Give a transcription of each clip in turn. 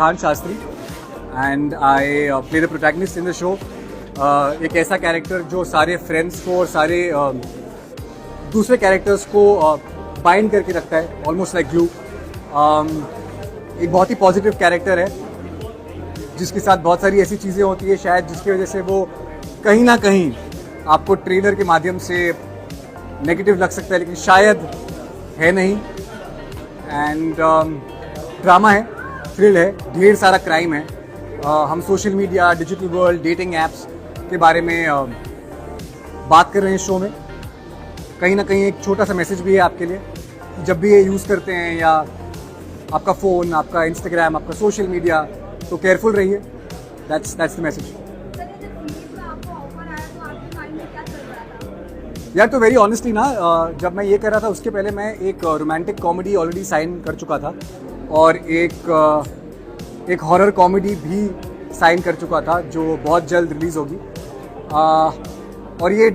Siddhant Shastri and I play the protagonist in the show. एक ऐसा character जो सारे फ्रेंड्स को और सारे दूसरे कैरेक्टर्स को बाइंड करके रखता है, ऑलमोस्ट लाइक ग्लू. एक बहुत ही पॉजिटिव कैरेक्टर है जिसके साथ बहुत सारी ऐसी चीज़ें होती है शायद जिसकी वजह से वो कहीं ना कहीं आपको ट्रेलर के माध्यम से नेगेटिव लग सकता है, लेकिन शायद है नहीं. एंड ड्रामा है, थ्रिल है, ढेर सारा क्राइम है. हम social media, digital world, dating apps के बारे में बात कर रहे हैं शो में. कहीं ना कहीं एक छोटा सा मैसेज भी है आपके लिए कि जब भी ये यूज़ करते हैं या आपका फ़ोन, आपका इंस्टाग्राम, आपका सोशल मीडिया, तो केयरफुल रहिए. That's the message. यार तो वेरी ऑनेस्टली ना, जब मैं ये कर रहा था उसके पहले मैं एक रोमांटिक कॉमेडी ऑलरेडी साइन कर चुका था और एक हॉरर कॉमेडी भी साइन कर चुका था जो बहुत जल्द रिलीज़ होगी. और ये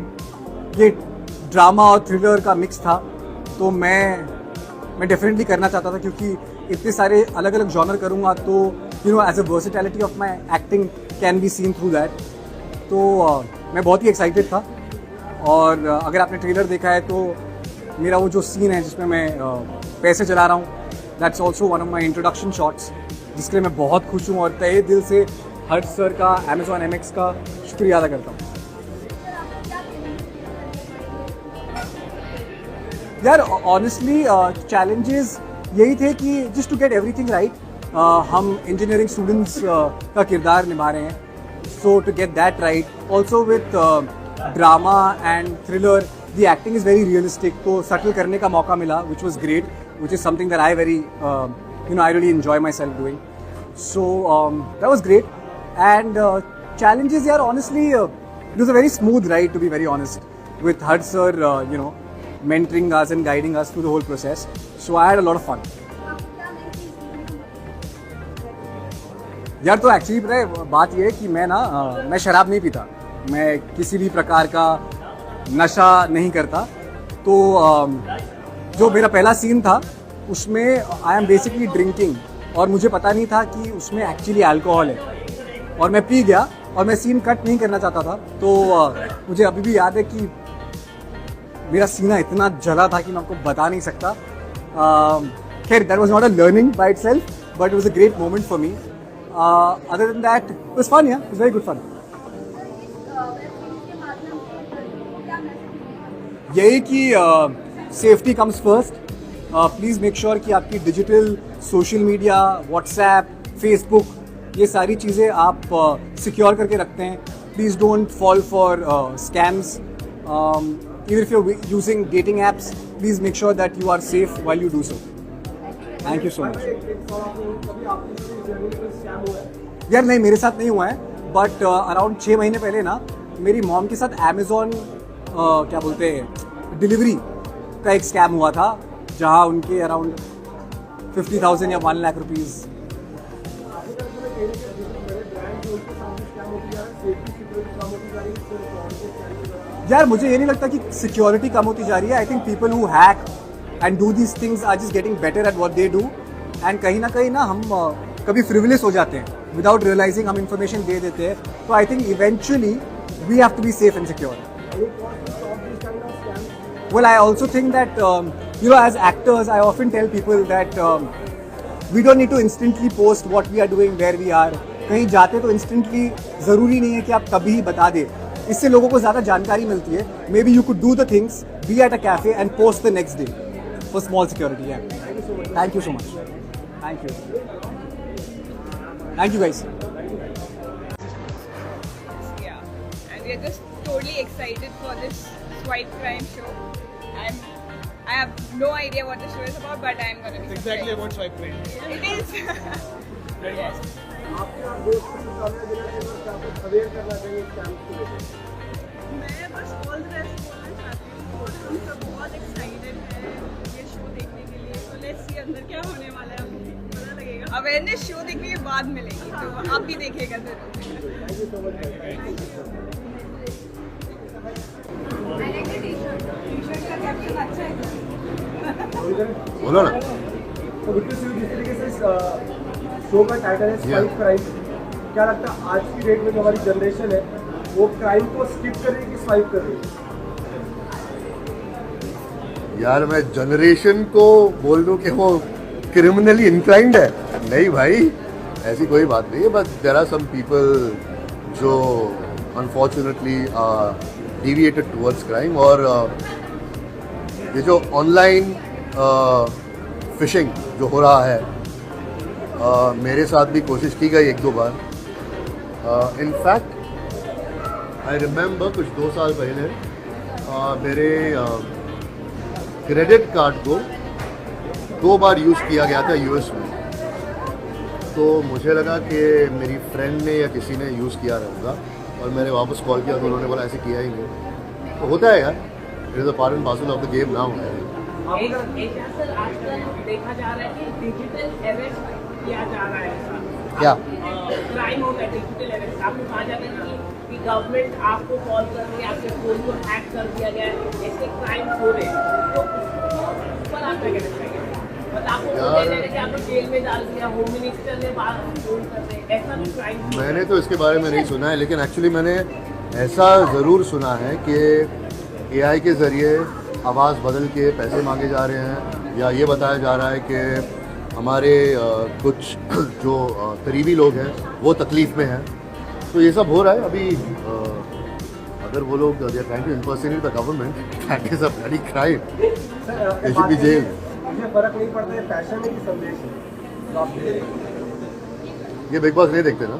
ड्रामा और थ्रिलर का मिक्स था, तो मैं डेफिनेटली करना चाहता था क्योंकि इतने सारे अलग अलग जॉनर करूँगा तो you know as a versatility of my acting can be seen through that. तो मैं बहुत ही एक्साइटेड था. और अगर आपने ट्रेलर देखा है तो मेरा वो जो सीन है जिसमें मैं पैसे चला रहा हूँ, that's also one of my introduction shots, जिसके लिए मैं बहुत खुश हूँ और तहे दिल से हर्ष सर का, Amazon MX का शुक्रिया अदा करता हूँ. यार ऑनेस्टली चैलेंजेस यही थे कि just to get everything right. हम इंजीनियरिंग स्टूडेंट्स का किरदार निभा रहे हैं, so to get that right also with drama and thriller, the acting is very realistic, तो सटल करने का मौका मिला, which was great, which is something that I very I really enjoy myself doing. So that was great. And challenges, yeah, honestly, it was a very smooth ride, to be very honest, with Harsh sir, mentoring us and guiding us through the whole process. So I had a lot of fun. यार तो actually पता है बात ये है कि मैं शराब नहीं पीता, मैं किसी भी प्रकार का नशा नहीं करता. तो जो मेरा पहला सीन था उसमें आई एम बेसिकली ड्रिंकिंग और मुझे पता नहीं था कि उसमें एक्चुअली अल्कोहल है और मैं पी गया और मैं सीन कट नहीं करना चाहता था. तो मुझे अभी भी याद है कि मेरा सीना इतना जला था कि मैं आपको बता नहीं सकता. खैर that was not a learning by itself but it was a great moment for me. Other than that it was fun. It was very good fun. यही कि safety comes first. Please make sure कि आपकी digital social media, WhatsApp, Facebook, ये सारी चीज़ें आप secure करके रखते हैं. Please don't fall for scams. Even if you are using dating apps, please make sure that you are safe while you do so. Thank you so much. यार नहीं, मेरे साथ नहीं हुआ है, बट अराउंड 6 महीने पहले ना मेरी मॉम के साथ Amazon क्या बोलते हैं डिलीवरी का एक स्कैम हुआ था, जहाँ उनके अराउंड 50,000 या 1 लाख रुपीज़. यार मुझे ये नहीं लगता कि सिक्योरिटी कम होती जा रही है. I think people who hack and do these things are just getting better at what they do. And कहीं ना हम कभी फ्रिविलेस हो जाते हैं विदाउट रियलाइजिंग. हम इंफॉर्मेशन दे देते हैं. तो I think eventually we have to be safe and secure. Well, I also think that, as actors, I often tell people that we don't need to instantly post what we are doing, where we are. कहीं जाते तो instantly ज़रूरी नहीं है कि आप तभी बता दें. इससे लोगों को ज़्यादा जानकारी मिलती है. Maybe you could do the things, be at a cafe and post the next day for small security. Yeah. Thank you so much. Thank you. Thank you guys. Yeah, and we are just totally excited for this Swipe Crime show. I have no idea what the show is about, but I'm going to be exactly about Swipe Crime. It is. Very awesome. मैं बस all the best बोलना चाहती हूँ. हम सब बहुत excited हैं ये show देखने के लिए. So let's see अंदर क्या होने वाला है. पता लगेगा. Awareness show देखने के बाद मिलेगी, तो आप भी देखिएगा जरूर. Thank you so much. I like the t-shirt. T-shirt का caption अच्छा है. बोलो ना. So good to see you. जिस तरीके से शो का टाइटल है स्वाइप क्राइम। क्या लगता है आज की डेट में जो हमारी जनरेशन है वो क्राइम को स्किप कर रही है कि स्वाइप कर रही है? यार मैं जनरेशन को बोल दूं कि वो क्रिमिनली इंक्लाइंड है, नहीं भाई ऐसी कोई बात नहीं है। But there are some people जो अनफॉर्चुनेटली डिविएटेड टुवर्ड्स क्राइम। और ये जो ऑनलाइन फिशिंग जो हो रहा है, मेरे साथ भी कोशिश की गई 1-2 बार। इनफैक्ट आई रिमेंबर कुछ 2 साल पहले मेरे क्रेडिट कार्ड को 2 बार यूज़ किया गया था यूएस में। तो मुझे लगा कि मेरी फ्रेंड ने या किसी ने यूज़ किया रहेगा और मैंने वापस कॉल किया तो उन्होंने बोला ऐसे किया ही नहीं। तो होता है यार, it is a part and parcel of the game now. Sir आजकल देखा जा रहा है कि डिजिटल अरेस्ट किया जा रहा है। क्या क्राइम होता है डिजिटल अरेस्ट। आपको कहा जाता है कि गवर्नमेंट आपको कॉल कर रही है, आपके फोन को हैक कर दिया गया है, ऐसे क्राइम हो रहे हैं। तो उस पर आप क्या कहना चाहेंगे? बट आपको बोला जा रहा है कि आपको जेल में डाल दिया, होम मिनिस्टर ने बात फोन कर रहे, ऐसा भी क्राइम? मैंने तो इसके बारे में नहीं सुना है, लेकिन एक्चुअली मैंने ऐसा ज़रूर सुना है कि एआई के ज़रिए आवाज़ बदल के पैसे मांगे जा रहे हैं, या ये बताया जा रहा है कि हमारे कुछ जो करीबी लोग हैं वो तकलीफ़ में हैं। तो ये सब हो रहा है अभी। अगर वो लोग they are trying to impersonate the government, that is a bloody crime. Sir They should be jailed. मुझे फर्क नहीं पड़ता है फैशन है कि संदेश है। तो आप ये बिग बॉस नहीं देखते ना?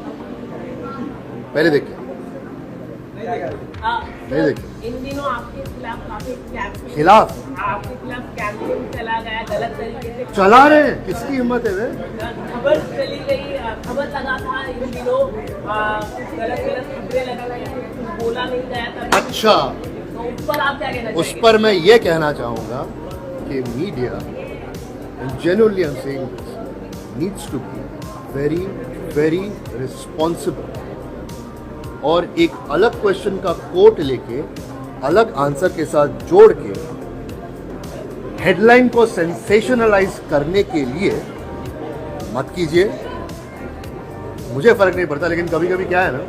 पहले देखते नहीं देखते। इन दिनों आपके खिलाफ काफी कैंपेन, खिलाफ आपके खिलाफ कैंपेन चला गया, गलत तरीके से चला रहे हैं, किसकी हिम्मत है वे? खबर चली गई, खबर लगा था इन दिनों, गलत गलत खबरें लगा गई, कुछ बोला नहीं गया था। अच्छा, तो उस पर आप क्या कहना उस चाहेंगे? पर मैं ये कहना चाहूँगा कि media, and genuinely I'm saying this, needs to be very, very responsible। और एक अलग क्वेश्चन का कोट लेके अलग आंसर के साथ जोड़ के हेडलाइन को सेंसेशनलाइज करने के लिए मत कीजिए। मुझे फर्क नहीं पड़ता, लेकिन कभी कभी क्या है ना,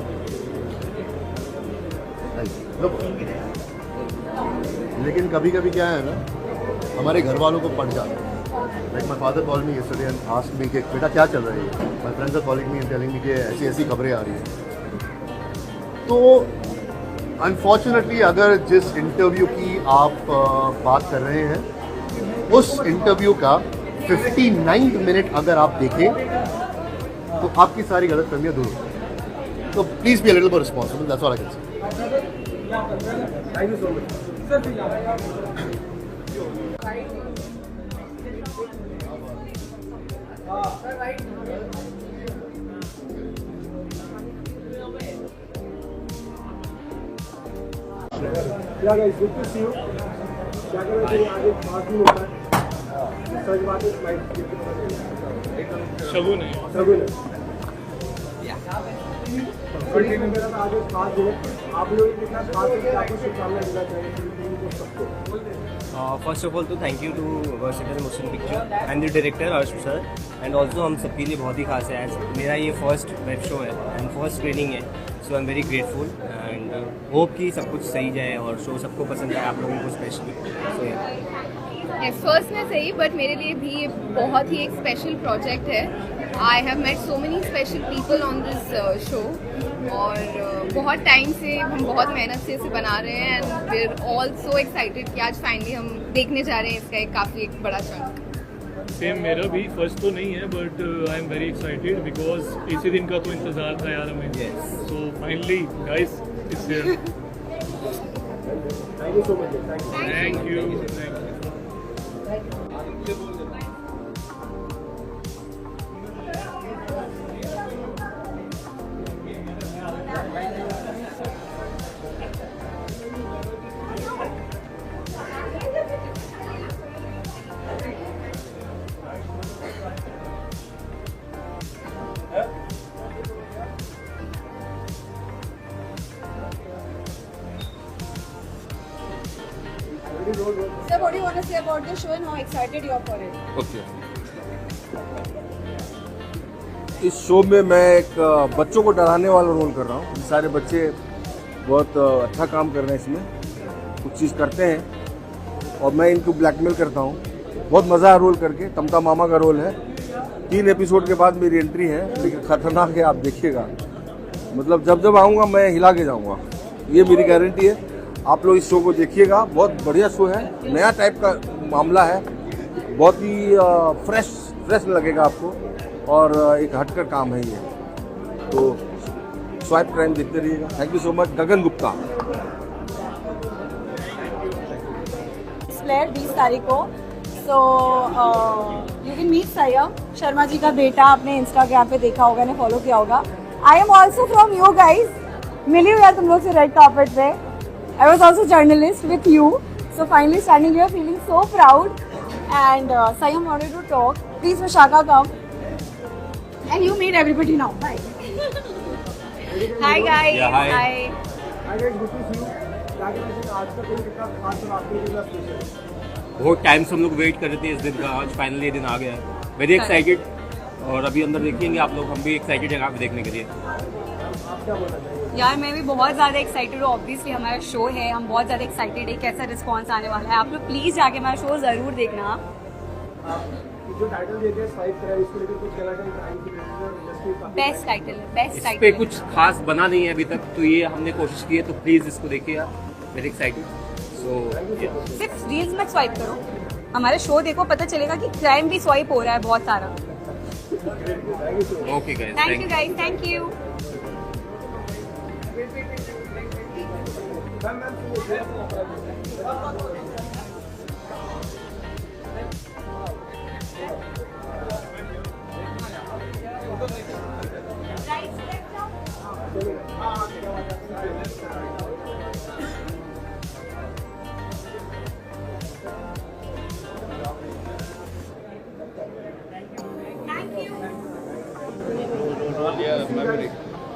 लेकिन कभी कभी क्या है ना, हमारे घर वालों को पड़ जाता है। Like my father call me yesterday and asked me कि बेटा क्या चल रहा है, my friends are calling me and telling me कि ऐसी ऐसी खबरें आ रही हैं। तो अनफॉर्चुनेटली अगर जिस इंटरव्यू की आप बात कर रहे हैं, उस इंटरव्यू का 59 मिनट अगर आप देखें तो आपकी सारी गलत फहमियाँ दूर हो। तो please be a little more responsible, that's all I can say. Thank you so much क्या guys, good to see you. क्या कर रहे थे आगे 5 दिन होता है, सच बात है फ्लाइट शगुन है। सगुन है। मेरा तो आगे 5 दिन है। आप लोग कितना खास है कि आपको शुभकामनाएं देना चाहिए टीम को सबको? फर्स्ट ऑफ ऑल तो thank you to versatile motion picture and the director Arsh sir, and also हम सबके लिए बहुत ही खास है। एज मेरा ये फर्स्ट वेब शो है एंड फर्स्ट ट्रेनिंग है, so I am very grateful and hope कि सब कुछ सही जाए और शो सबको पसंद आए, आप लोगों को स्पेशली। सो फर्स्ट में सही, बट मेरे लिए भी ये बहुत ही एक स्पेशल प्रोजेक्ट है। I have met so many special people on this show, और बहुत टाइम से हम बहुत मेहनत से इसे बना रहे हैं and we are all so excited कि आज फाइनली हम देखने जा रहे हैं इसका एक काफ़ी बड़ा चंक। सेम मेरा भी फर्स्ट तो नहीं है, but I am very excited because इसी दिन का तो इंतजार था यार हमें। So finally guys it's here. Thank you so much. Thank you. Sir, what do you want to say about the show and how excited you are for it? Okay. इस show में मैं एक बच्चों को डराने वाला रोल कर रहा हूँ। सारे बच्चे बहुत अच्छा काम कर रहे हैं इसमें, कुछ चीज़ करते हैं और मैं इनको ब्लैकमेल करता हूँ। बहुत मज़ा है रोल करके। तमता मामा का रोल है। 3 एपिसोड के बाद मेरी एंट्री है, लेकिन खतरनाक है, आप देखिएगा। मतलब जब जब आऊँगा मैं हिला के जाऊँगा, ये मेरी गारंटी है। आप लोग इस शो को देखिएगा, बहुत बढ़िया शो है, नया टाइप का मामला है, बहुत ही फ्रेश लगेगा आपको और एक हटकर काम है ये। तो स्वाइप क्राइम देखते रहिएगा। Thank you so much. Gagan Gupta. Flare 20 तारीख को। सो यू कैन मीट सयम शर्मा जी का बेटा। आपने इंस्टाग्राम पे देखा होगा, ने फॉलो किया होगा। I am also from you guys. मिली हुई है तुम लोग से रेड कार्पेट पे। I was also journalist with you. So finally standing here feeling so proud. And Sayam wanted to talk. Please, Vishaka, come. And you meet everybody now. Bye. Hi guys. Yeah, hi. Hi. Hi guys, good to see you. क्या कहना चाहिए आज का दिन कितना खास और आपके लिए कितना स्पेशल है? बहुत टाइम से हम लोग वेट कर रहे थे इस दिन का। आज फाइनली ये दिन आ गया है। Very excited. और अभी अंदर देखेंगे आप लोग, हम भी एक्साइटेड हैं आप देखने के लिए। आप क्या बोलना चाहिए? यार मैं भी बहुत ज़्यादा एक्साइटेड हूँ। ऑब्वियसली हमारा शो है, हम बहुत ज़्यादा एक्साइटेड है कैसा रिस्पांस आने वाला है। आप लोग प्लीज़ जाके हमारा शो ज़रूर देखना। आप जो टाइटल दिए थे स्वाइप करा, इसको लेकर कुछ कहना चाहिए? क्राइम की इंडस्ट्री काफी बेस्ट टाइटल है, बेस्ट इस टाइटल पे है। कुछ खास बना नहीं है अभी तक, तो ये हमने कोशिश की है, तो प्लीज़ इसको देखिए आप। Very excited. सो सिर्फ रील्स मत स्वाइप करो, हमारा शो देखो, पता चलेगा कि क्राइम भी स्वाइप हो रहा है बहुत सारा। Okay guys, thank you guys, thank you.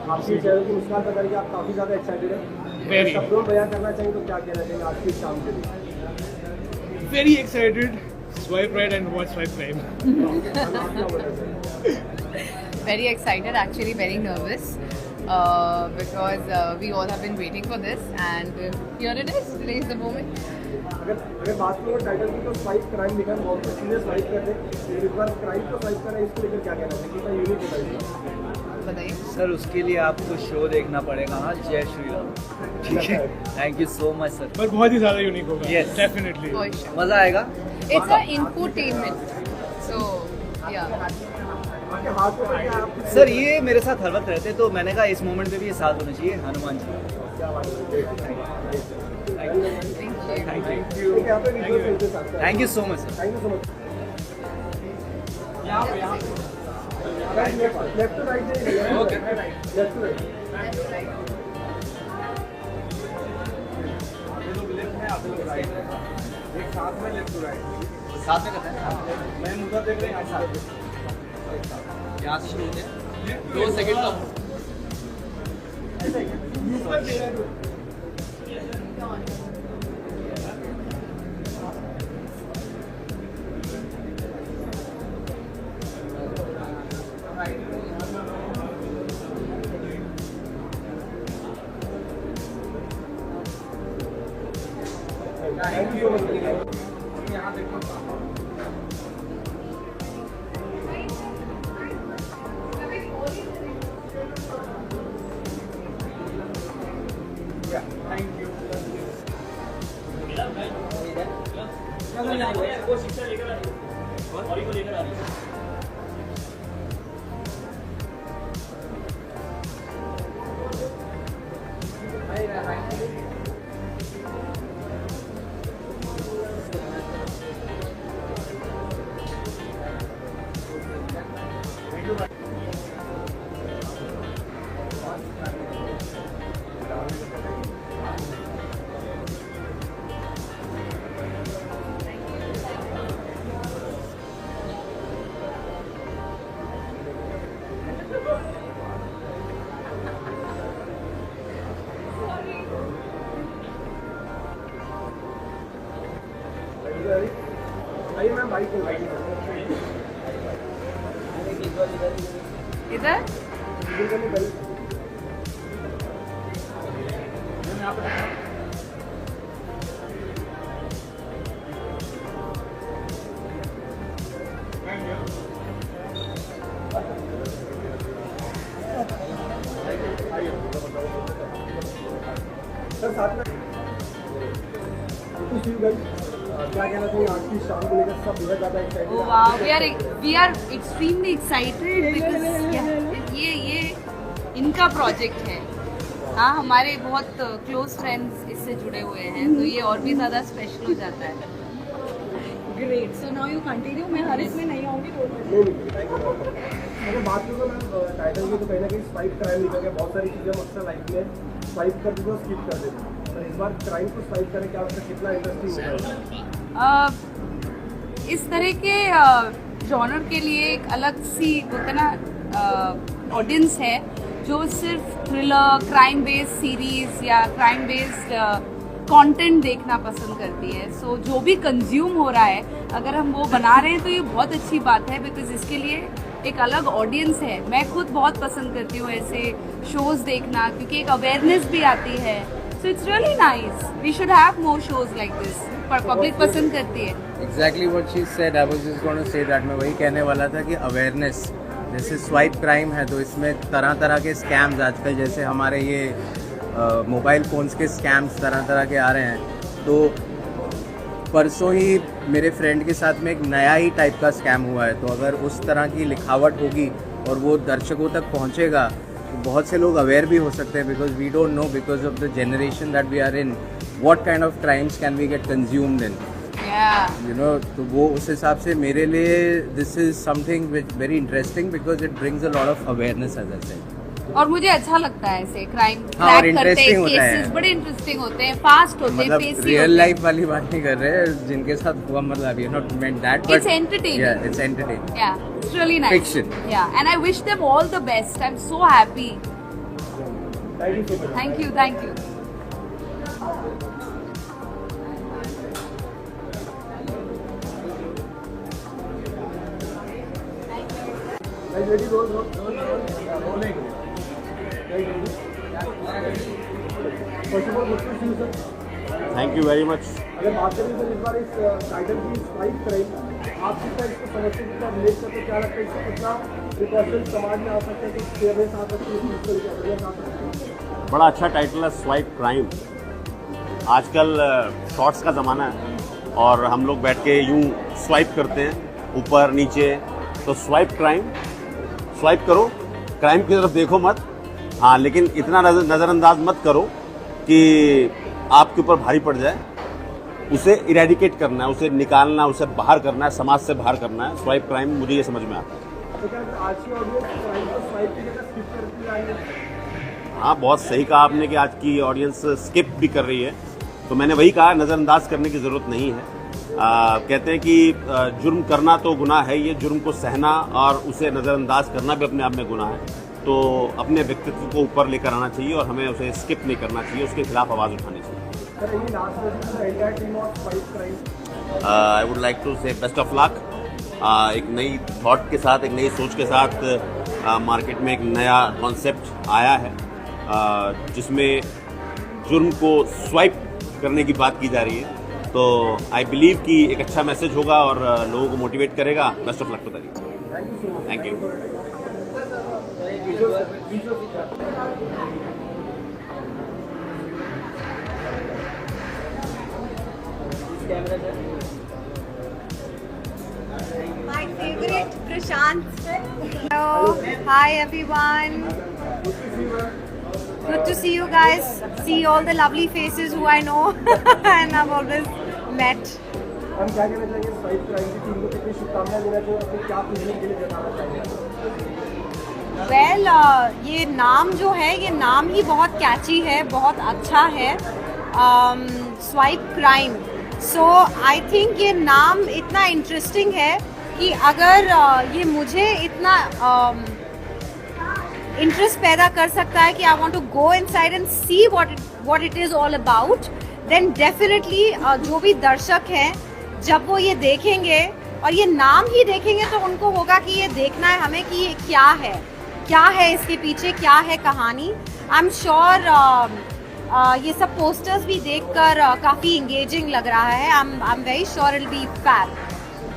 आपकी चैनल की मुस्कान पता है कि आप काफी ज्यादा एक्साइटेड हैं। Very. शब्दों में बयान करना चाहिए तो क्या कहना चाहिए आज की शाम के लिए? Very excited. Swipe right and watch swipe crime. आप क्या बोलना चाहिए? Very excited, actually very nervous because we all have been waiting for this and here it is, today is the moment. अगर बात करो टाइटल की तो स्वाइप क्राइम लिखा है, बहुत सीरियस स्वाइप कर रहे। एक बार क्राइम तो स्वाइप कर रहे हैं, इसको लेकर क्या कहना चाहिए? कितना यूनिक बताइए। बताइए। सर उसके लिए आपको शो देखना पड़ेगा। हाँ, जय श्री राम। ठीक है, thank you so much sir. पर बहुत ही ज़्यादा यूनिक होगा। Yes. Definitely. For sure. मज़ा आएगा। It's an infotainment, so yeah. आपके हाथ में क्या आप सर ये मेरे साथ हर वक्त रहते, तो मैंने कहा इस मोमेंट पे भी ये साथ होना चाहिए। Hanuman ji, Thank you. यहाँ पे वीडियो चलते साथ साथ। Thank you so much sir. Thank you so much. Left to right जाइए। Okay, left to right. एक साथ में लेफ्ट टू राइट। साथ में करते हैं। मैं मुद्दा देख रहे हैं। यहाँ से शुरू होते हैं। 2 सेकंड का थैंक यू सो मच। आइए मैम, बाइक को इधर सर साथ में क्या कहना चाहिए आज की शाम को लेकर सब बहुत ज़्यादा excited we are extremely excited because ये इनका प्रोजेक्ट है। हाँ, हमारे बहुत क्लोज फ्रेंड्स इससे जुड़े हुए हैं, तो ये और भी ज़्यादा स्पेशल हो जाता है। Great, so now you continue. मैं हर इसमें नहीं आऊँगी। अगर बात करूँ मैम टाइटल की, तो कहीं ना कहीं स्वाइप क्राइम लिखा गया। बहुत सारी चीज़ें हम अक्सर लाइफ में स्वाइप कर देते और स्किप कर देते हैं, पर इस बार क्राइम को स्वाइप करें, क्या उसका कितना इंटरेस्टिंग होगा? इस तरह के जॉनर के लिए एक अलग सी होता ना ऑडियंस है जो सिर्फ थ्रिलर, क्राइम बेस्ड सीरीज या क्राइम बेस्ड कंटेंट देखना पसंद करती है। सो जो भी कंज्यूम हो रहा है, अगर हम वो बना रहे हैं तो ये बहुत अच्छी बात है, बिकॉज इसके लिए एक अलग ऑडियंस है। मैं खुद बहुत पसंद करती हूँ ऐसे शोज देखना, क्योंकि एक अवेयरनेस भी आती है। So it's really nice, we should have more shows like this, पर पब्लिक पसंद करती है। Exactly what she said, I was just going to say that. मैं वही कहने वाला था कि अवेयरनेस, जैसे स्वाइप क्राइम है तो इसमें तरह तरह के स्कैम्स आजकल, जैसे हमारे ये मोबाइल फ़ोन्स के स्कैम्स तरह तरह के आ रहे हैं। तो परसों ही मेरे फ्रेंड के साथ में एक नया ही टाइप का स्कैम हुआ है, तो अगर उस तरह की लिखावट होगी और वो दर्शकों तक पहुंचेगा तो बहुत से लोग अवेयर भी हो सकते हैं, because we don't know, because of the generation that we are in, what kind of crimes can we get consumed in, you know. तो वो उस हिसाब से मेरे लिए this is something very interesting, because it brings a lot of awareness as I said. और मुझे अच्छा लगता है ऐसे क्राइम हाँ, क्रैक करते हैं, केसेस है। बड़े इंटरेस्टिंग होते हैं, फास्ट होते हैं, मतलब पेसी रियल होते लाइफ वाली बात नहीं कर रहे हैं जिनके साथ हुआ, मतलब you not meant that, but It's entertaining. Yeah, it's entertaining. Yeah, it's really nice. Fiction. Yeah, and I wish them all the best. I'm so happy. Thank you so much. Thank you, thank you. Ready roll rolling. First of all good to see you sir. Thank you very much. अगर बात करें sir इस बार इस title की swipe crime, आप कितना इसको समझते हैं, कितना रिलेट करते, क्या लगता है इससे कितना प्रिकॉशन समाज में आ सकता है, कुछ फेयरनेस आ सकती है, अवेयरनेस आ सकती है? बड़ा अच्छा टाइटल है, स्वाइप क्राइम। आजकल शॉर्ट्स का ज़माना है और हम लोग बैठ के यूं स्वाइप करते हैं ऊपर नीचे, तो स्वाइप क्राइम, स्वाइप करो, क्राइम की तरफ देखो मत। हाँ, लेकिन इतना नज़रअंदाज मत करो कि आपके ऊपर भारी पड़ जाए। उसे इरेडिकेट करना है, उसे निकालना, उसे बाहर करना है, समाज से बाहर करना है। स्वाइप क्राइम, मुझे ये समझ में आता है। तो क्या आज की ऑडियंस क्राइम को स्वाइप की जगह स्किप करती आएगी? हाँ, बहुत सही कहा आपने कि आज की ऑडियंस स्किप भी कर रही है, तो मैंने वही कहा, नज़रअंदाज करने की ज़रूरत नहीं है। कहते हैं कि जुर्म करना तो गुनाह है, ये जुर्म को सहना और उसे नज़रअंदाज करना भी अपने आप में गुनाह है। तो अपने व्यक्तित्व को ऊपर लेकर आना चाहिए और हमें उसे स्किप नहीं करना चाहिए, उसके खिलाफ आवाज़ उठानी चाहिए। आई वुड लाइक टू से बेस्ट ऑफ लक। एक नई थॉट के साथ, एक नई सोच के साथ मार्केट में एक नया कॉन्सेप्ट आया है, जिसमें जुर्म को स्वाइप करने की बात की जा रही है। तो आई बिलीव कि एक अच्छा मैसेज होगा और लोगों को मोटिवेट करेगा। Best of luck to that. Thank you. My favorite Prashant. Hello, hi everyone. Good to see you guys. See all the lovely faces who I know and I've always met. हम क्या कहना चाहेंगे swipe crime की team को, कितनी शुभकामनाएं देना चाहिए, अपने क्या फीलिंग के लिए जताना चाहेंगे? वेल ये नाम जो है, ये नाम ही बहुत कैची है, बहुत अच्छा है, swipe crime. So I think ये नाम इतना इंटरेस्टिंग है कि अगर ये मुझे इतना इंटरेस्ट पैदा कर सकता है कि I want to go inside and see what it is all about, then definitely जो भी दर्शक हैं, जब वो ये देखेंगे और ये नाम ही देखेंगे तो उनको होगा कि ये देखना है हमें कि ये क्या है, क्या है इसके पीछे, क्या है कहानी। आई एम श्योर ये सब पोस्टर्स भी देखकर काफ़ी इंगेजिंग लग रहा है। I am very sure it will be fab.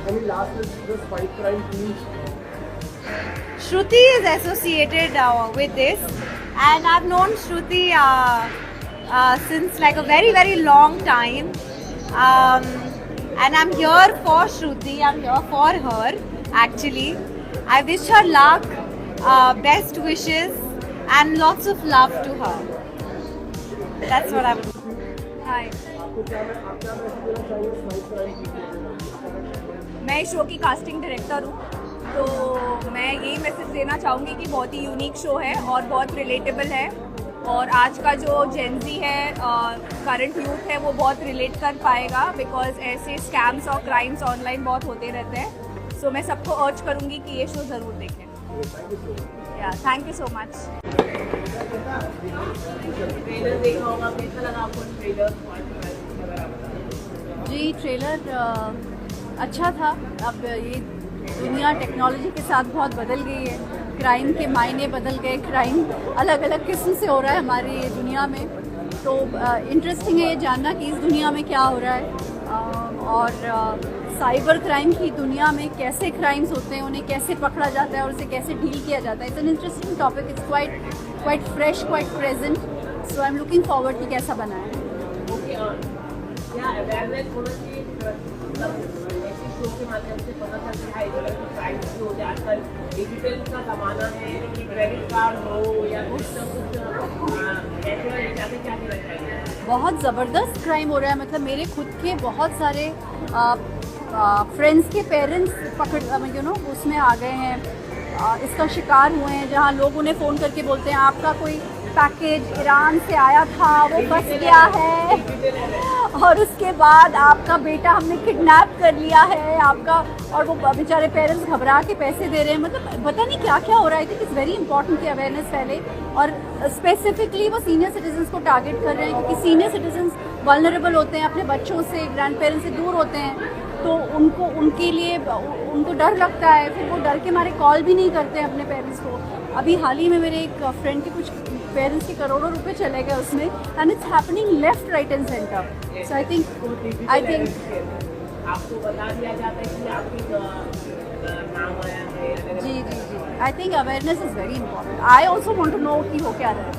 Any last with this fight crime please? Shruti is associated with this, and I've known Shruti since like a very, very long time. And I'm here for Shruti, I'm here for her actually. I wish her luck, best wishes, and lots of love to her. That's what I'm. Hi. आपको क्या message देना चाहिए fight crime? मैं इस show की casting director हूँ, तो मैं यही मैसेज देना चाहूँगी कि बहुत ही यूनिक शो है और बहुत रिलेटेबल है, और आज का जो जेनजी है, करंट यूथ है, वो बहुत रिलेट कर पाएगा, बिकॉज ऐसे स्कैम्स और क्राइम्स ऑनलाइन बहुत होते रहते हैं। सो मैं सबको अर्ज करूँगी कि ये शो ज़रूर देखें। या thank you so much. Trailer देखा होगा, कैसा लगा आपको ट्रेलर? जी ट्रेलर अच्छा था। अब ये दुनिया टेक्नोलॉजी के साथ बहुत बदल गई है, क्राइम के मायने बदल गए, क्राइम अलग अलग किस्म से हो रहा है हमारी दुनिया में। तो इंटरेस्टिंग है ये जानना कि इस दुनिया में क्या हो रहा है, और साइबर क्राइम की दुनिया में कैसे क्राइम्स होते हैं, उन्हें कैसे पकड़ा जाता है और उसे कैसे डील किया जाता है। It's an interesting topic, it's quite fresh, quite present. So I am looking forward कि कैसा बना है। क्या अवेयरनेस होना चाहिए ऐसे शो के माध्यम से, पता चलता है क्राइम जो होते हैं आजकल डिजिटल का ज़माना है, क्रेडिट कार्ड हो या कुछ ना कुछ ऐसे क्या करना चाहिए? बहुत ज़बरदस्त क्राइम हो रहा है। मतलब मेरे खुद के बहुत सारे फ्रेंड्स के पेरेंट्स उसमें आ गए हैं, इसका शिकार हुए हैं, जहाँ लोग उन्हें फ़ोन करके बोलते हैं आपका कोई पैकेज ईरान से आया था, वो फंस गया है, और उसके बाद आपका बेटा हमने किडनैप कर लिया है आपका, और वो बेचारे पेरेंट्स घबरा के पैसे दे रहे हैं। मतलब पता नहीं क्या क्या हो रहा है। I think it's very important कि अवेयरनेस फैले, और स्पेसिफिकली वो सीनियर सिटीजन्स को टारगेट कर रहे हैं, क्योंकि सीनियर सिटीजन्स वल्नरेबल होते हैं, अपने बच्चों से, ग्रैंड पेरेंट्स से दूर होते हैं, तो उनके लिए उनको डर लगता है, फिर वो डर के मारे कॉल भी नहीं करते हैं अपने पेरेंट्स को। अभी हाल ही में मेरे एक फ्रेंड के कुछ पेरेंट्स के करोड़ों रुपए चले गए उसमें, and it's happening left, right and centre. So I think आपको बता दिया जाता है कि आपकी नाम आया है। जी I think awareness is very important. I also want to know कि हो क्या रहा है।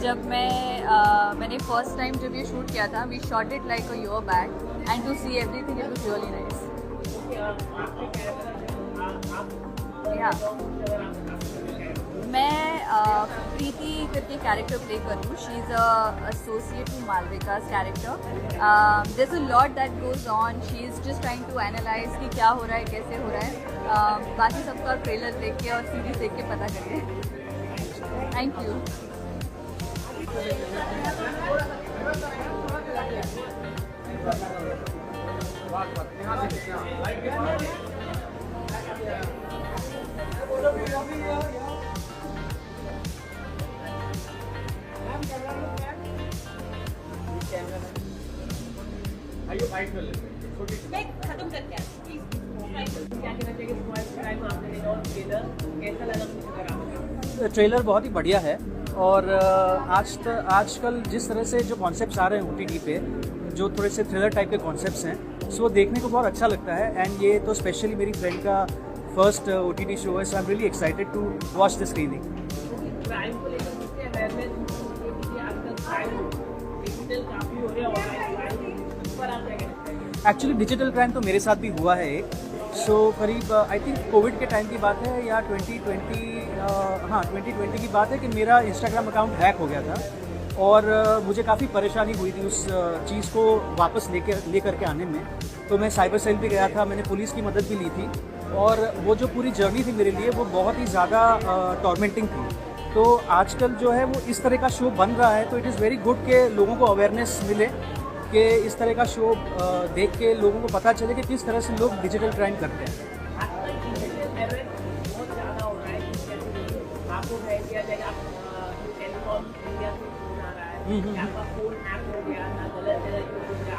जब मैंने फर्स्ट टाइम जब ये शूट किया था, we shot it like a year back, and to see everything it was really nice. मैं प्रीति करके कैरेक्टर प्ले करूँ। She is associate to Malvika's character. There is a lot that goes on. She is just trying to analyse कि क्या हो रहा है, कैसे हो रहा है। बाकी सबका ट्रेलर देख के और सीरीज देख के पता करिए। Thank you. खत्म करके क्या कहना चाहिए क्राइम आपने और ट्रेलर कैसा लगा? ट्रेलर बहुत ही बढ़िया है, और आजकल जिस तरह से जो कॉन्सेप्ट्स आ रहे हैं OTT पे, जो थोड़े से थ्रिलर टाइप के कॉन्सेप्ट्स हैं, सो वो देखने को बहुत अच्छा लगता है। एंड ये तो स्पेशली मेरी फ्रेंड का फर्स्ट OTT शो है, so I am really excited to watch the screening. Crime को लेकर कितने अवेयरनेस आजकल क्राइम डिजिटल काफ़ी हो रहे हैं, ऑनलाइन क्राइम, उस पर आप क्या कहना चाहिए? एक्चुअली डिजिटल क्राइम तो मेरे साथ भी हुआ है एक। सो करीब आई थिंक कोविड के टाइम की बात है या 2020 की बात है कि मेरा इंस्टाग्राम अकाउंट हैक हो गया था और मुझे काफ़ी परेशानी हुई थी उस चीज़ को वापस लेकर के आने में। तो मैं साइबर सेल भी गया था, मैंने पुलिस की मदद भी ली थी और वो जो पूरी जर्नी थी मेरे लिए वो बहुत ही ज़्यादा टॉर्मेंटिंग थी। तो आजकल जो है वो इस तरह का शो बन रहा है, तो इट इज़ वेरी गुड कि लोगों को अवेयरनेस मिले कि इस तरह का शो देख के लोगों को पता चले कि किस तरह से लोग डिजिटल क्राइम करते हैं। आपका फोन हैक हो गया ना, गलत जगह यूज हो गया,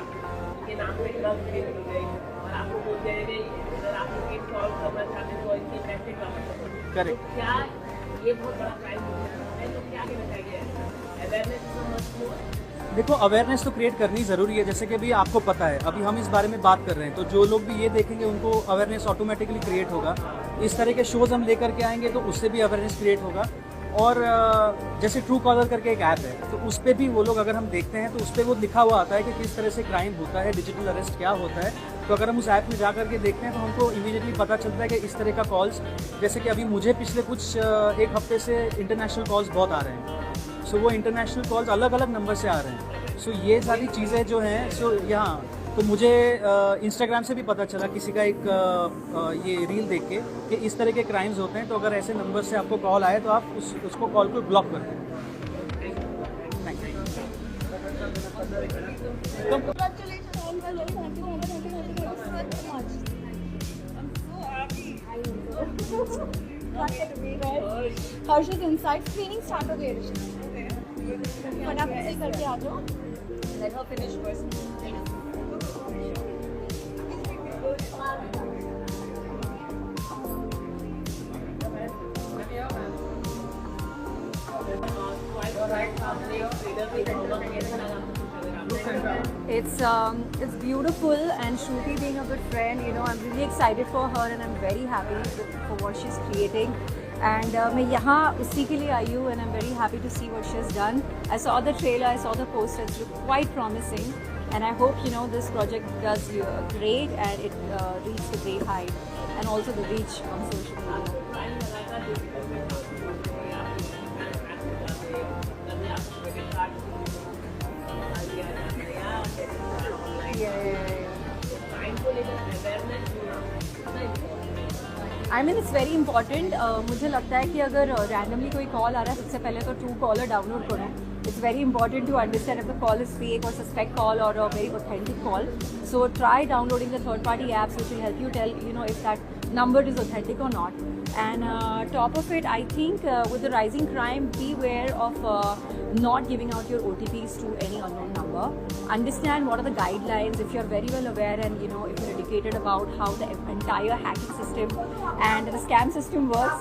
के नाम पे ड्रग भेज दी गई और आपको बोल दिया गया अगर आप लोग केस सॉल्व करना चाहते हो तो इनके पैसे कम करो। करेक्ट। क्या ये बहुत बड़ा क्राइम हो गया है, तो क्या कहना चाहिए अवेयरनेस तो मस्ट मोर? देखो अवेयरनेस तो क्रिएट करनी ज़रूरी है, जैसे कि अभी आपको पता है अभी हम इस बारे में बात कर रहे हैं, तो जो लोग भी ये देखेंगे उनको अवेयरनेस ऑटोमेटिकली क्रिएट होगा। इस तरह के शोज़ हम लेकर के आएंगे तो उससे भी अवेयरनेस क्रिएट होगा। और जैसे ट्रू कॉलर करके एक ऐप है, तो उस पर भी वो लोग अगर हम देखते हैं तो उस पर वो लिखा हुआ आता है कि किस तरह से क्राइम होता है, डिजिटल अरेस्ट क्या होता है। तो अगर हम उस ऐप में जा करके देखते हैं तो हमको इमीडिएटली पता चलता है कि इस तरह का कॉल्स, जैसे कि अभी मुझे पिछले कुछ एक हफ्ते से इंटरनेशनल कॉल्स बहुत आ रहे हैं। सो वो इंटरनेशनल कॉल्स अलग अलग नंबर से आ रहे हैं। सो ये सारी चीज़ें जो हैं सो यहाँ तो मुझे इंस्टाग्राम से भी पता चला किसी का एक ये रील देख के कि इस तरह के क्राइम्स होते हैं, तो अगर ऐसे नंबर से आपको कॉल आए तो आप उसको कॉल को ब्लॉक कर दें। हर्ष इज इनसाइड, स्क्रीनिंग स्टार्ट हो गई है। फटाफट से करके आ जाओ। Let her finish first. It's beautiful, and Shruti being a good friend, you know, I'm really excited for her and I'm very happy for what she's creating. And मैं यहाँ उसी के लिए आई हूँ and I'm very happy to see what she has done. I saw the trailer, I saw the poster, it's quite promising, and I hope, you know, this project does great and it reaches a great height, and also the reach on social media. I mean, it's very important. मुझे लगता है कि अगर randomly कोई call आ रहा है, सबसे पहले तो Truecaller डाउनलोड करो. It's very important to understand if the call is fake or suspect call or a very authentic call. So try downloading the third-party apps which will help you tell, you know, if that number is authentic or not. And top of it, I think with the rising crime, beware of not giving out your OTPs to any unknown number. Understand what are the guidelines. If you're very well aware and, you know, if you're educated about how the entire hacking system and the scam system works,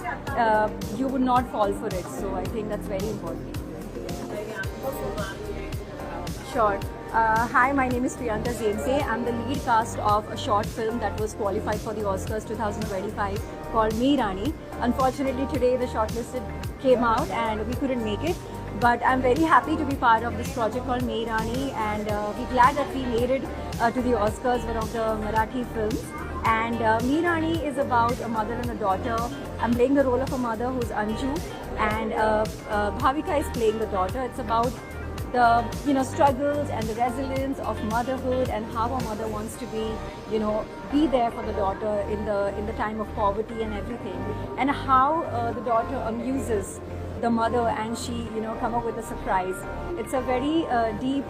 you would not fall for it. So I think that's very important. Sure. Hi, my name is Priyanka Zemse. I'm the lead cast of a short film that was qualified for the Oscars 2025 called Meerani. Unfortunately, today the shortlisted came out and we couldn't make it. But I'm very happy to be part of this project called Meerani, and we're glad that we made it to the Oscars, one of the Marathi films. And Meerani is about a mother and a daughter. I'm playing the role of a mother who's Anju, and Bhavika is playing the daughter. It's about the, you know, struggles and the resilience of motherhood and how a mother wants to be, you know, be there for the daughter in the time of poverty and everything, and how the daughter amuses the mother and she, you know, come up with a surprise. It's a very deep,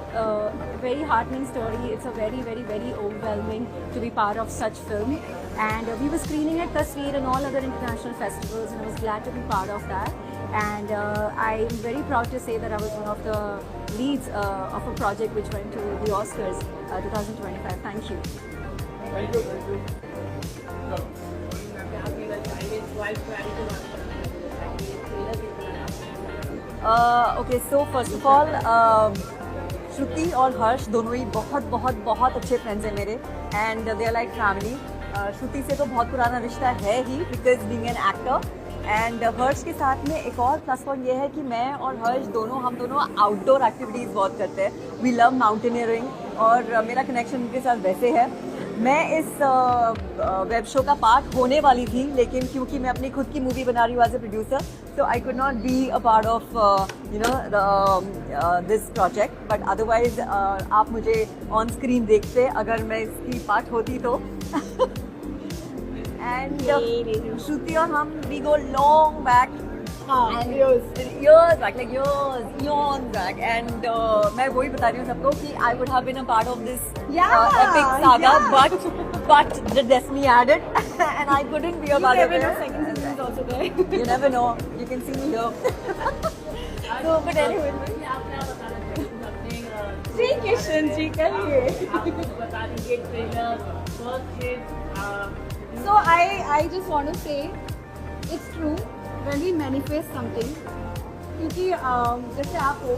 very heartening story. It's a very, very, very overwhelming to be part of such film. And we were screening at Tasveer and all other international festivals, and I was glad to be part of that. And I'm very proud to say that I was one of the leads of a project which went to the Oscars 2025. Thank you. Thank you. Thank you. Okay so first of all Shruti और हर्ष दोनों ही बहुत बहुत बहुत अच्छे friends हैं मेरे, and they are like family. Shruti से तो बहुत पुराना रिश्ता है ही because being an actor, and Harsh के साथ में एक और प्लस पॉइंट ये है कि मैं और हर्ष हम दोनों आउटडोर एक्टिविटीज़ बहुत करते हैं. वी लव माउंटेनियरिंग, और मेरा कनेक्शन उनके साथ वैसे है। मैं इस वेब शो का पार्ट होने वाली थी, लेकिन क्योंकि मैं अपनी खुद की मूवी बना रही हूँ as a producer, so I could not be a part of this project, but otherwise आप मुझे on screen देखते अगर मैं इसकी पार्ट होती तो। And Shruti और हम we go long back, and years back, like years back, and मैं वही बता रही हूँ सबको कि I would have been a part of this epic saga, but the destiny added, and I couldn't be a part of it. second season is also there. You never know. You can see me here. So, but anyway. जी किशन जी करिए। बता दीजिए trailer first hit. So I just want to say it's true when we manifest something, क्योंकि जैसे आप हो,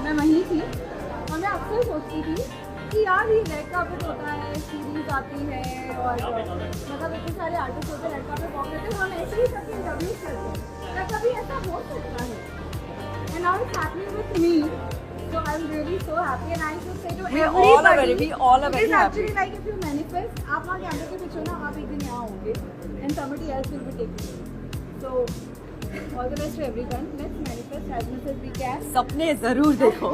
मैं वहीं थी और मैं अक्सर सोचती थी कि यार ये रेड कार्पेट होता है, सीरीज आती है और मतलब इतने सारे आर्टिस्ट होते हैं रेड कार्पेट वॉक करते हैं, हम ऐसे ही करके इंटरव्यूज करते हैं, क्या कभी ऐसा हो सकता है? And now it's happening with me, so I'm really so happy, and I should say to We everybody, all are very it is happy. actually like if you manifest, आप वहाँ कैमरे के पीछे ना, आप एक दिन यहाँ होंगे and somebody else will be taking you. So all the best to everyone. Let's manifest as much as we can. सपने जरूर देखो।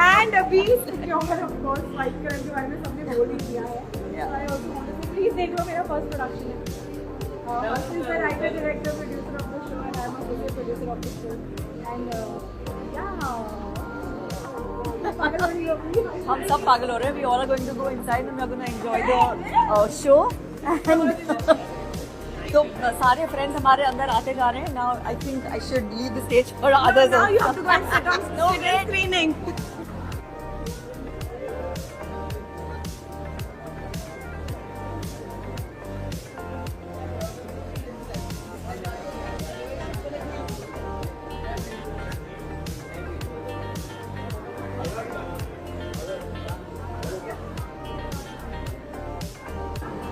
And be secure, of course. Fight करने के बारे में सबने बोल ही दिया है. So I also want to say, please देख लो, मेरा first production है. First is the writer, director, producer of the show, and I'm also producer of the show. And yeah. हम सब पागल हो रहे हैं। We all are going to go inside and we are going to enjoy the show. And तो सारे friends हमारे अंदर आते जा रहे हैं। Now I think I should leave the stage for others. Now you have to go and sit on screening.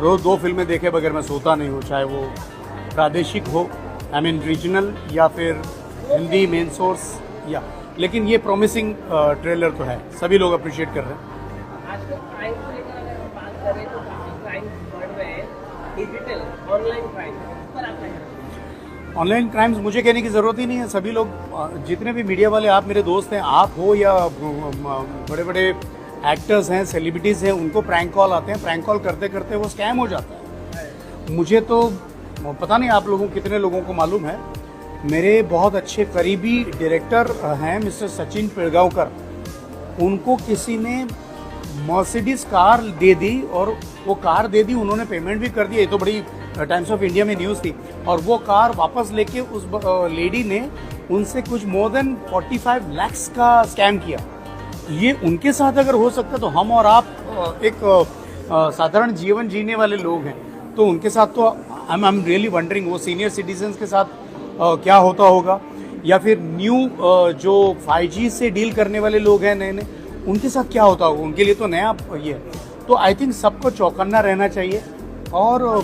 रोज़ 2 फिल्में देखे बगैर मैं सोता नहीं हूँ, चाहे वो प्रादेशिक हो, आई मीन रीजनल, या फिर हिंदी मेन सोर्स, या लेकिन ये प्रॉमिसिंग ट्रेलर तो है, सभी लोग अप्रिशिएट कर रहे हैं। आजकल क्राइम को लेकर अगर हम बात करें तो काफी क्राइम बढ़ रहे हैं, डिजिटल ऑनलाइन क्राइम पर आपका है? ऑनलाइन क्राइम्स मुझे कहने की ज़रूरत ही नहीं है, सभी लोग जितने भी मीडिया वाले, आप मेरे दोस्त हैं, आप हो या बड़े बड़े एक्टर्स हैं, सेलिब्रिटीज़ हैं, उनको प्रैंक कॉल आते हैं, प्रैंक कॉल करते करते वो स्कैम हो जाता है। मुझे तो पता नहीं आप लोगों कितने लोगों को मालूम है, मेरे बहुत अच्छे करीबी डायरेक्टर हैं मिस्टर सचिन पिलगांवकर, उनको किसी ने मर्सिडीज कार दे दी, और वो कार दे दी, उन्होंने पेमेंट भी कर दिया, ये तो बड़ी टाइम्स ऑफ इंडिया में न्यूज़ थी, और वो कार वापस लेके उस लेडी ने उनसे कुछ मोर देन 45 लाख का स्कैम किया। ये उनके साथ अगर हो सकता है तो हम और आप एक साधारण जीवन जीने वाले लोग हैं, तो उनके साथ तो आई एम रियली वंडरिंग वो सीनियर सिटीजन्स के साथ क्या होता होगा, या फिर न्यू जो 5G से डील करने वाले लोग हैं नए नए, उनके साथ क्या होता होगा, उनके लिए तो नया ये है। तो आई थिंक सबको चौकन्ना रहना चाहिए, और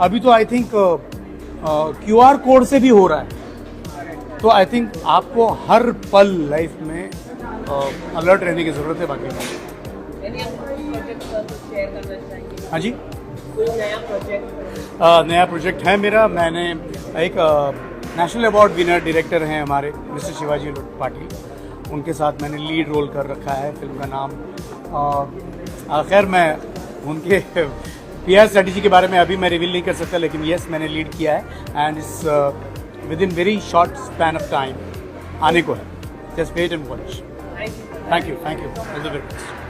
अभी तो आई थिंक QR कोड से भी हो रहा है, तो आई थिंक आपको हर पल लाइफ में अलर्ट रहने की ज़रूरत है। बाकी हाँ जी, नया प्रोजेक्ट है मेरा, मैंने एक नेशनल अवार्ड विनर डायरेक्टर हैं हमारे मिस्टर शिवाजी पाटिल, उनके साथ मैंने लीड रोल कर रखा है। फिल्म का नाम खैर मैं उनके PR स्ट्रेटजी के बारे में अभी मैं रिवील नहीं कर सकता, लेकिन येस मैंने लीड किया है, and it's within very short span of time आने को है। Just wait and watch. Thank you all the very best.